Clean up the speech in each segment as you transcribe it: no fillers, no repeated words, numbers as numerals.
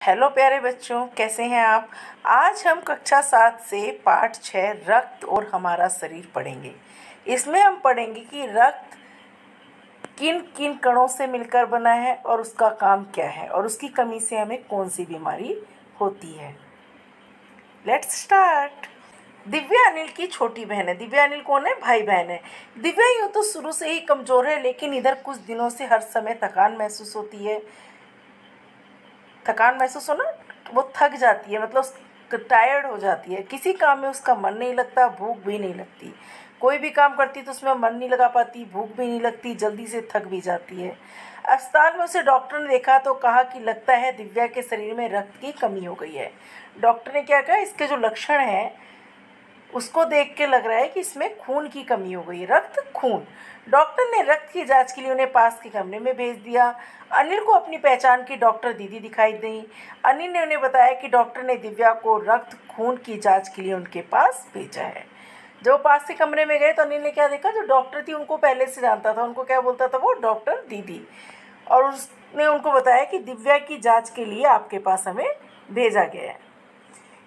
Hello प्यारे बच्चों, कैसे हैं आप। आज हम कक्षा 7 से पाठ 6 रक्त और हमारा शरीर पढ़ेंगे। इसमें हम पढ़ेंगे कि रक्त किन किन कणों से मिलकर बना है और उसका काम क्या है और उसकी कमी से हमें कौन सी बीमारी होती है। Let's start. दिव्या अनिल की छोटी बहन है। दिव्या अनिल कौन है? भाई बहन है। दिव्या यूँ तो शुरू से ही कमज़ोर है, लेकिन इधर कुछ दिनों से हर समय थकान महसूस होती है। थकान महसूस होना, वो थक जाती है, मतलब टायर्ड हो जाती है। किसी काम में उसका मन नहीं लगता, भूख भी नहीं लगती। कोई भी काम करती तो उसमें मन नहीं लगा पाती, भूख भी नहीं लगती, जल्दी से थक भी जाती है। अस्पताल में उसे डॉक्टर ने देखा तो कहा कि लगता है दिव्या के शरीर में रक्त की कमी हो गई है। डॉक्टर ने क्या कहा, इसके जो लक्षण हैं उसको देख के लग रहा है कि इसमें खून की कमी हो गई है, रक्त खून। डॉक्टर ने रक्त की जांच के लिए उन्हें पास के कमरे में भेज दिया। अनिल को अपनी पहचान की डॉक्टर दीदी दिखाई दी। अनिल ने उन्हें बताया कि डॉक्टर ने दिव्या को रक्त खून की जांच के लिए उनके पास भेजा है। जब पास के कमरे में गए तो अनिल ने क्या देखा, जो डॉक्टर थी उनको पहले से जानता था। उनको क्या बोलता था वो? डॉक्टर दीदी। और उसने उनको बताया कि दिव्या की जाँच के लिए आपके पास हमें भेजा गया है।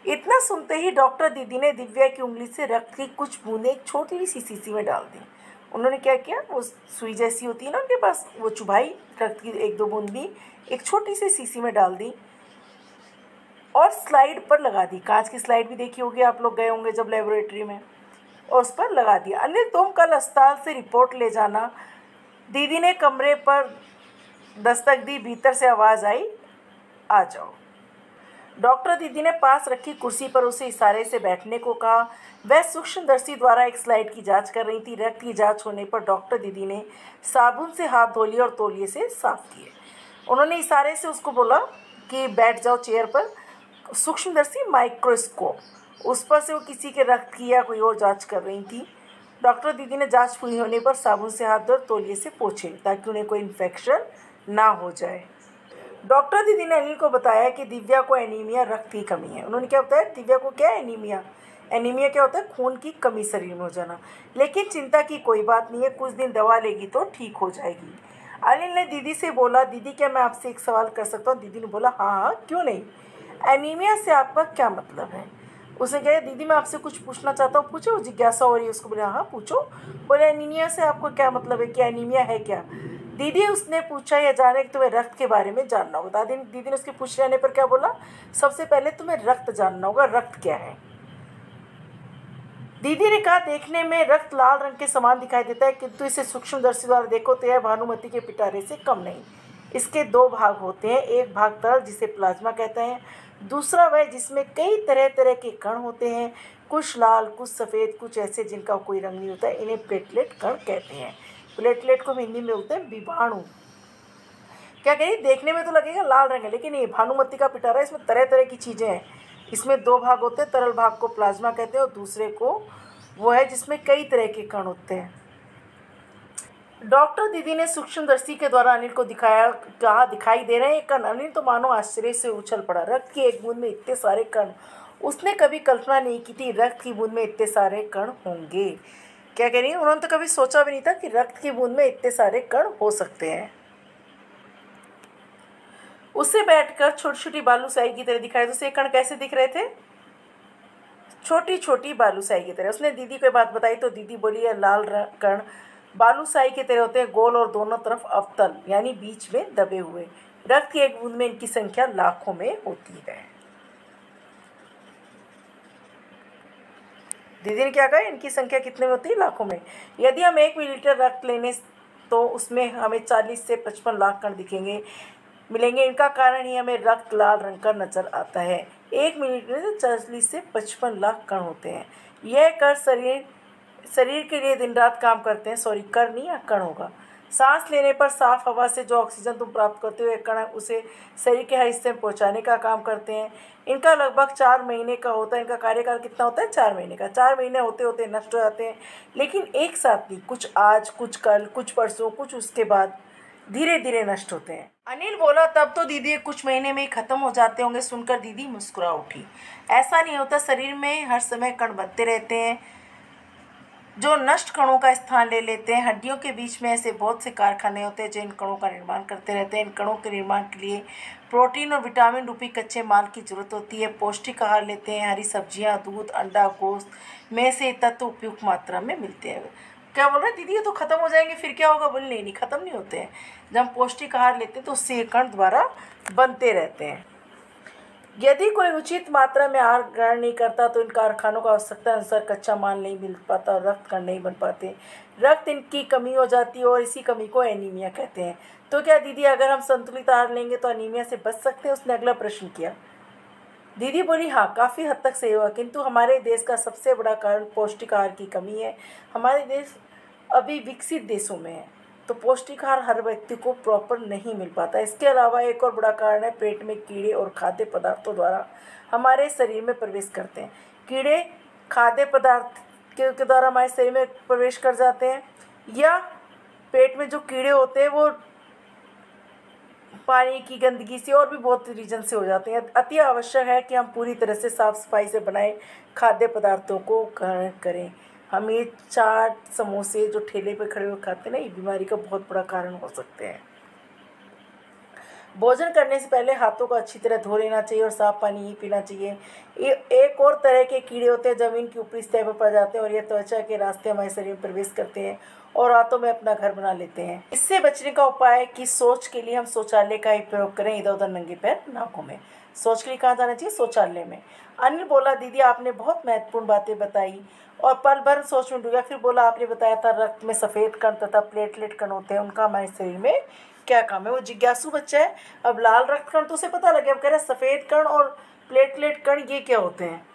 इतना सुनते ही डॉक्टर दीदी ने दिव्या की उंगली से रक्त की कुछ बूंदें एक छोटी सी शीशी में डाल दी। उन्होंने क्या किया, वो सुई जैसी होती है ना उनके पास, वो चुभाई, रक्त की एक दो बूंदी एक छोटी सी शीशी में डाल दी और स्लाइड पर लगा दी। कांच की स्लाइड भी देखी होगी, आप लोग गए होंगे जब लेबोरेटरी में, और उस पर लगा दिया। अनिल, तुम कल अस्पताल से रिपोर्ट ले जाना। दीदी ने कमरे पर दस्तक दी। भीतर से आवाज़ आई, आ जाओ। डॉक्टर दीदी ने पास रखी कुर्सी पर उसे इशारे से बैठने को कहा। वह सूक्ष्मदर्शी द्वारा एक स्लाइड की जांच कर रही थी। रक्त की जांच होने पर डॉक्टर दीदी ने साबुन से हाथ धो लिए और तौलिए से साफ किए। उन्होंने इशारे से उसको बोला कि बैठ जाओ चेयर पर। सूक्ष्मदर्शी माइक्रोस्कोप, उस पर से वो किसी के रक्त की या कोई और जाँच कर रही थी। डॉक्टर दीदी ने जाँच पूरी होने पर साबुन से हाथ धो और तौलिए से पोंछे ताकि उन्हें कोई इन्फेक्शन ना हो जाए। डॉक्टर दीदी ने अनिल को बताया कि दिव्या को एनीमिया, रक्त की कमी है। उन्होंने क्या बताया, दिव्या को क्या है? एनीमिया। एनीमिया क्या होता है? खून की कमी शरीर में हो जाना। लेकिन चिंता की कोई बात नहीं है, कुछ दिन दवा लेगी तो ठीक हो जाएगी। अनिल ने दीदी से बोला, दीदी क्या मैं आपसे एक सवाल कर सकता हूँ? दीदी ने बोला, हाँ हाँ, क्यों नहीं। एनीमिया से आपका क्या मतलब है? उसने कहा, दीदी मैं आपसे कुछ पूछना चाहता हूँ। पूछो, जिज्ञासा हो रही है उसको। बोला, हाँ पूछो। बोले, एनीमिया से आपको क्या मतलब है, कि एनीमिया है क्या? दीदी उसने पूछा, यह जाने कि तुम्हें रक्त के बारे में जानना होगा। दीदी ने उसके पूछ जाने पर क्या बोला, सबसे पहले तुम्हें रक्त जानना होगा, रक्त क्या है। दीदी ने कहा, देखने में रक्त लाल रंग के समान दिखाई देता है, किंतु इसे सूक्ष्मदर्शी द्वारा देखो तो यह भानुमति के पिटारे से कम नहीं। इसके दो भाग होते हैं, एक भाग तरल जिसे प्लाज्मा कहते हैं, दूसरा वह जिसमें कई तरह तरह के कण होते हैं, कुछ लाल, कुछ सफ़ेद, कुछ ऐसे जिनका कोई रंग नहीं होता। इन्हें प्लेटलेट कण कहते हैं। प्लेटलेट को हिंदी में बोलते हैं विषाणु। क्या कहिए, देखने में तो लगेगा लाल रंग है, लेकिन ये भानुमति का पिटारा, इसमें तरह तरह की चीज़ें हैं। इसमें दो भाग होते हैं, तरल भाग को प्लाज्मा कहते हैं और दूसरे को वो है जिसमें कई तरह के कण होते हैं। डॉक्टर दीदी ने सूक्ष्मदर्शी के द्वारा अनिल को दिखाया, कहा दिखाई दे रहे हैं कण। अनिल तो मानो आश्चर्य से उछल पड़ा। रक्त की एक बूंद में इतने सारे कण, उसने कभी कल्पना नहीं की थी रक्त की बूंद में इतने सारे कण होंगे। क्या कह रही है, उन्होंने तो कभी सोचा भी नहीं था कि रक्त की बूंद में इतने सारे कण हो सकते हैं। उससे बैठकर छोटी छोटी बालूशाही की तरह दिखाई। तो ये कण कैसे दिख रहे थे? छोटी छोटी बालूशाही की तरह। उसने दीदी को बात बताई तो दीदी बोली, यह लाल कण बालूशाही की तरह होते हैं, गोल और दोनों तरफ अवतल, यानी बीच में दबे हुए। रक्त की एक बूंद में इनकी संख्या लाखों में होती है। दीदी ने क्या कहा, इनकी संख्या कितने में होती है? लाखों में। यदि हम 1 मिलीलीटर रक्त लेने तो उसमें हमें 40 से 55 लाख कण मिलेंगे। इनका कारण ही हमें रक्त लाल रंग का नजर आता है। 1 मिलीलीटर में 40 से 55 लाख कण होते हैं। यह कण शरीर के लिए दिन रात काम करते हैं। सॉरी, कण नहीं, कण होगा। सांस लेने पर साफ हवा से जो ऑक्सीजन तुम प्राप्त करते हो, ये कण उसे शरीर के हर हिस्से में पहुंचाने का काम करते हैं। इनका लगभग 4 महीने का होता है। इनका कार्यकाल कितना होता है? 4 महीने का। 4 महीने होते होते नष्ट हो जाते हैं, लेकिन एक साथ नहीं, कुछ आज, कुछ कल, कुछ परसों, कुछ उसके बाद, धीरे धीरे नष्ट होते हैं। अनिल बोला, तब तो दीदी कुछ महीने में ही खत्म हो जाते होंगे। सुनकर दीदी मुस्कुरा उठी। ऐसा नहीं होता, शरीर में हर समय कण बनते रहते हैं जो नष्ट कणों का स्थान ले लेते हैं। हड्डियों के बीच में ऐसे बहुत से कारखाने होते हैं जो इन कणों का निर्माण करते रहते हैं। इन कणों के निर्माण के लिए प्रोटीन और विटामिन रूपी कच्चे माल की ज़रूरत होती है। पौष्टिक आहार लेते हैं, हरी सब्जियां, दूध, अंडा, गोश्त में से तत्व उपयुक्त मात्रा में मिलते हैं। क्या बोल रहे हैं दीदी, ये तो ख़त्म हो जाएंगे फिर क्या होगा? बोले नहीं, ख़त्म नहीं होते हैं। जब हम पौष्टिक आहार लेते हैं तो उससे कण दोबारा बनते रहते हैं। यदि कोई उचित मात्रा में आहार ग्रहण नहीं करता तो इन कारखानों को आवश्यकता अनुसार कच्चा माल नहीं मिल पाता और रक्त कण नहीं बन पाते। रक्त इनकी कमी हो जाती है और इसी कमी को एनीमिया कहते हैं। तो क्या दीदी, अगर हम संतुलित आहार लेंगे तो एनीमिया से बच सकते हैं? उसने अगला प्रश्न किया। दीदी बोली, हाँ, काफ़ी हद तक सही हुआ, किंतु हमारे देश का सबसे बड़ा कारण पौष्टिक आहार की कमी है। हमारे देश अभी विकसित देशों में है तो पौष्टिक आहार हर व्यक्ति को प्रॉपर नहीं मिल पाता। इसके अलावा एक और बड़ा कारण है, पेट में कीड़े और खाद्य पदार्थों द्वारा हमारे शरीर में प्रवेश करते हैं। कीड़े खाद्य पदार्थ के द्वारा हमारे शरीर में प्रवेश कर जाते हैं, या पेट में जो कीड़े होते हैं वो पानी की गंदगी से और भी बहुत रीजन से हो जाते हैं। अति आवश्यक है कि हम पूरी तरह से साफ़ सफाई से बनाए खाद्य पदार्थों को ग्रहण करें। हम ये चाट, समोसे जो ठेले पे खड़े हुए खाते हैं ना, ये बीमारी का बहुत बड़ा कारण हो सकते हैं। भोजन करने से पहले हाथों को अच्छी तरह धो लेना चाहिए और साफ पानी ही पीना चाहिए। एक और तरह के कीड़े होते हैं, ज़मीन की ऊपरी सतह पर पड़ जाते हैं और ये त्वचा के रास्ते हमारे शरीर में प्रवेश करते हैं और हाथों में अपना घर बना लेते हैं। इससे बचने का उपाय है कि शौच के लिए हम शौचालय का ही प्रयोग करें, इधर उधर नंगे पैर ना घूमें। शौच के लिए कहाँ जाना चाहिए? शौचालय में। अनिल बोला, दीदी आपने बहुत महत्वपूर्ण बातें बताई और पल भर सोच में डूबा। फिर बोला, आपने बताया था रक्त में सफ़ेद कण तथा प्लेटलेट कण होते हैं, उनका हमारे शरीर में क्या काम है? वो जिज्ञासु बच्चा है। अब लाल रक्त कण तो उसे पता लगे, अब कह रहे सफ़ेद कण और प्लेटलेट कण ये क्या होते हैं?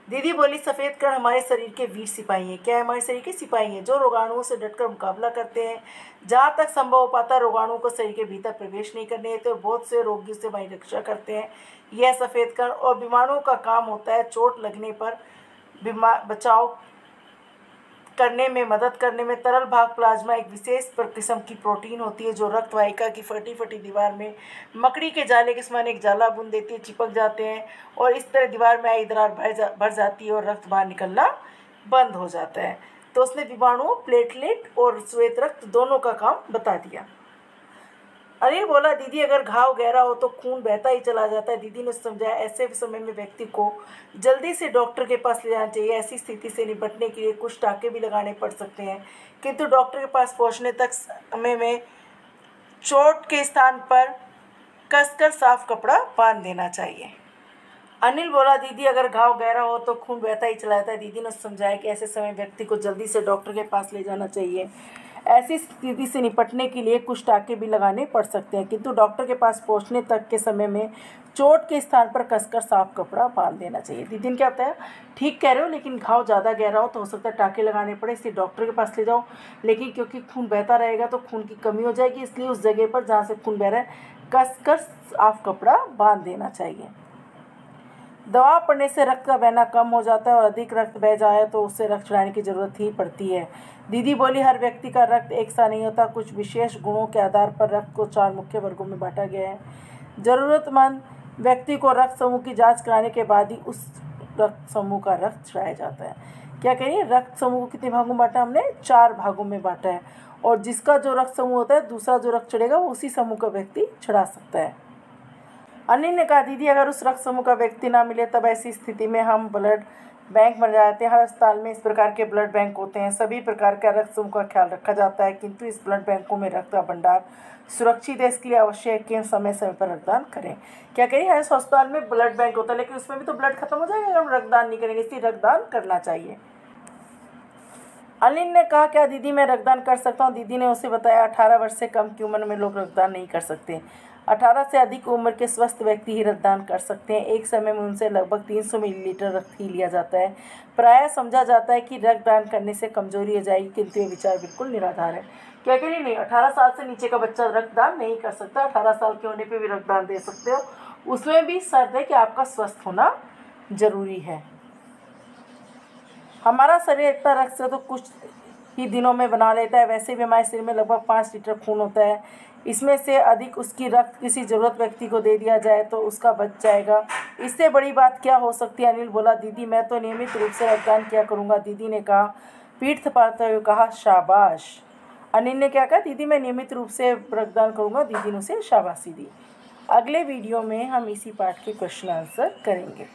दीदी बोली, सफ़ेद कण हमारे शरीर के वीर सिपाही हैं। क्या है? हमारे शरीर के सिपाही हैं जो रोगाणुओं से डटकर मुकाबला करते हैं। जहाँ तक संभव हो पाता है रोगाणुओं को शरीर के भीतर प्रवेश नहीं करने देते और बहुत से रोगियों से हमारी रक्षा करते हैं यह सफ़ेद कण। और बीमारियों का काम होता है चोट लगने पर बचाव करने में मदद करने में। तरल भाग प्लाज्मा एक विशेष किस्म की प्रोटीन होती है जो रक्त वाहिका की फटी दीवार में मकड़ी के जाले के समान एक जाला बुन देती है, चिपक जाते हैं और इस तरह दीवार में आई दरार भर जाती है और रक्त बाहर निकलना बंद हो जाता है। तो उसने विषाणु, प्लेटलेट और श्वेत रक्त दोनों का काम बता दिया। अनिल बोला, दीदी अगर घाव गहरा हो तो खून बहता ही चला जाता है। दीदी ने समझाया, ऐसे समय में व्यक्ति को जल्दी से डॉक्टर के पास ले जाना चाहिए। ऐसी स्थिति से निपटने के लिए कुछ टाँके भी लगाने पड़ सकते हैं, किंतु डॉक्टर के पास पहुंचने तक समय में चोट के स्थान पर कसकर साफ कपड़ा बांध देना चाहिए। अनिल बोला, दीदी अगर घाव गहरा हो तो खून बहता ही चला जाता है। दीदी ने समझाया कि ऐसे समय व्यक्ति को जल्दी से डॉक्टर के पास ले जाना चाहिए। ऐसी स्थिति से निपटने के लिए कुछ टाँके भी लगाने पड़ सकते हैं, किंतु डॉक्टर के पास पहुंचने तक के समय में चोट के स्थान पर कसकर साफ कपड़ा बांध देना चाहिए। दीदी ने क्या बताया? ठीक कह रहे हो, लेकिन घाव ज़्यादा गहरा हो तो हो सकता है टाँके लगाने पड़े, इसलिए डॉक्टर के पास ले जाओ। लेकिन क्योंकि खून बहता रहेगा तो खून की कमी हो जाएगी, इसलिए उस जगह पर जहाँ से खून बह रहा है कसकर साफ कपड़ा बांध देना चाहिए। दवा पड़ने से रक्त का बहना कम हो जाता है और अधिक रक्त बह जाए तो उससे रक्त चढ़ाने की ज़रूरत ही पड़ती है। दीदी बोली, हर व्यक्ति का रक्त एक सा नहीं होता। कुछ विशेष गुणों के आधार पर रक्त को 4 मुख्य वर्गों में बांटा गया है। ज़रूरतमंद व्यक्ति को रक्त समूह की जांच कराने के बाद ही उस रक्त समूह का रक्त चढ़ाया जाता है। क्या कहिए? रक्त समूह को कितने भागों में बांटा? हमने 4 भागों में बांटा है और जिसका जो रक्त समूह होता है, दूसरा जो रक्त चढ़ेगा वो उसी समूह का व्यक्ति चढ़ा सकता है। अनिल ने कहा, दीदी अगर उस रक्त समूह का व्यक्ति ना मिले तब ऐसी स्थिति में हम ब्लड बैंक बन जाते हैं। हर अस्पताल में इस प्रकार के ब्लड बैंक होते हैं। सभी प्रकार का रक्त समूह का ख्याल रखा जाता है, किंतु इस ब्लड बैंकों में रक्त का भंडार सुरक्षित है। इसके लिए आवश्यक है कि हम समय समय पर रक्तदान करें। क्या करिए? हर अस्पताल में ब्लड बैंक होता है, लेकिन उसमें भी तो ब्लड खत्म हो जाएगा अगर हम रक्तदान नहीं करेंगे, इसलिए रक्तदान करना चाहिए। अनिल ने कहा, क्या दीदी मैं रक्तदान कर सकता हूँ? दीदी ने उसे बताया, 18 वर्ष से कम की उम्र में लोग रक्तदान नहीं कर सकते। 18 से अधिक उम्र के स्वस्थ व्यक्ति ही रक्तदान कर सकते हैं। एक समय में उनसे लगभग 300 मिलीलीटर रक्त ही लिया जाता है। प्रायः समझा जाता है कि रक्तदान करने से कमजोरी हो जाएगी, किंतु ये विचार बिल्कुल निराधार है। क्या कह रही? नहीं, 18 साल से नीचे का बच्चा रक्तदान नहीं कर सकता। 18 साल के होने पर भी रक्तदान दे सकते हो, उसमें भी शर्त है कि आपका स्वस्थ होना जरूरी है। हमारा शरीर इतना रक्त से तो कुछ ही दिनों में बना लेता है। वैसे भी हमारे शरीर में लगभग 5 लीटर खून होता है। इसमें से अधिक उसकी रक्त किसी ज़रूरत व्यक्ति को दे दिया जाए तो उसका बच जाएगा। इससे बड़ी बात क्या हो सकती है? अनिल बोला, दीदी मैं तो नियमित रूप से रक्तदान किया करूँगा। दीदी ने कहा, पीठ थपथपाते हुए कहा, शाबाश। अनिल ने क्या कहा? दीदी मैं नियमित रूप से रक्तदान करूँगा। दीदी ने उसे शाबाशी दी। अगले वीडियो में हम इसी पार्ट के क्वेश्चन आंसर करेंगे।